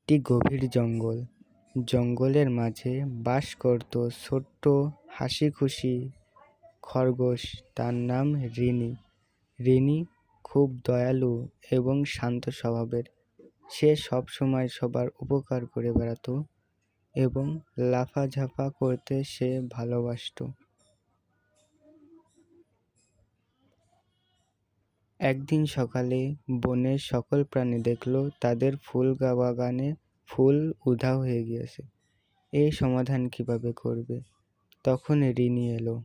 একটি গভীর জঙ্গল। জঙ্গলের মাঝে বাস করত ছোট্ট হাসিখুশি খরগোশ, তার নাম রিনি। রিনি খুব দয়ালু এবং শান্ত স্বভাবের। সে সবসময় সবার উপকার করে বেড়াতো এবং লাফাঝাফা করতে সে ভালোবাসত। একদিন সকালে বনের সকল প্রাণী দেখল তাদের ফুল বাগানে ফুল উধাও হয়ে গিয়েছে। এই সমাধান কিভাবে করবে? তখন রিনি এলো।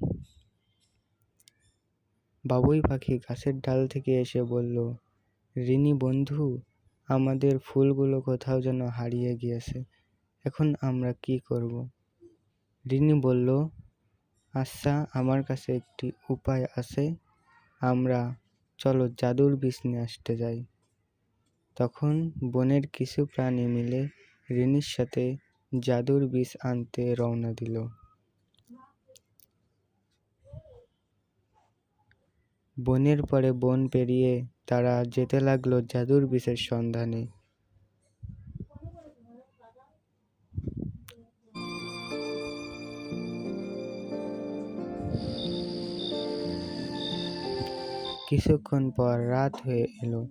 বাবুই পাখি গাছের ডাল থেকে এসে বলল, রিনি বন্ধু, আমাদের ফুলগুলো কোথাও যেন হারিয়ে গিয়েছে, এখন আমরা কি করব? রিনি বলল, আচ্ছা, আমার কাছে একটি উপায় আছে, আমরা চলো জাদুর বীজ নিয়ে আসতে যাই। তখন বনের কিছু প্রাণী মিলে রিনির সাথে জাদুর বীজ আনতে রওনা দিল। বনের পরে বন পেরিয়ে তারা যেতে লাগলো জাদুর বীজের সন্ধানে। কিছুক্ষণ পর রাত হয়ে এলো।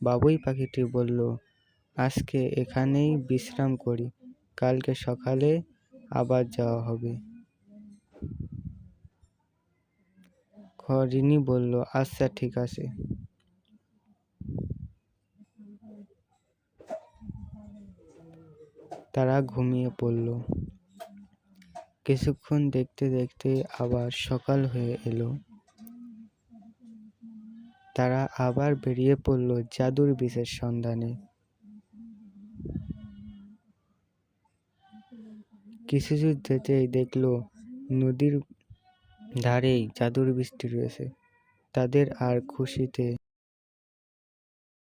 বাবুই পাখিটি বলল, আজকে এখানেই বিশ্রাম করি, কালকে সকালে আবার যাওয়া হবে। রিনি বলল, আচ্ছা ঠিক আছে। তারা ঘুমিয়ে পড়ল। কিছুক্ষণ দেখতে দেখতে আবার সকাল হয়ে এলো। তারা আবার বেরিয়ে পড়ল জাদুর বীজের সন্ধানে। কিছু দূর যেতেই দেখলো নদীর ধারেই জাদুর বীজটি রয়েছে। তাদের আর খুশিতে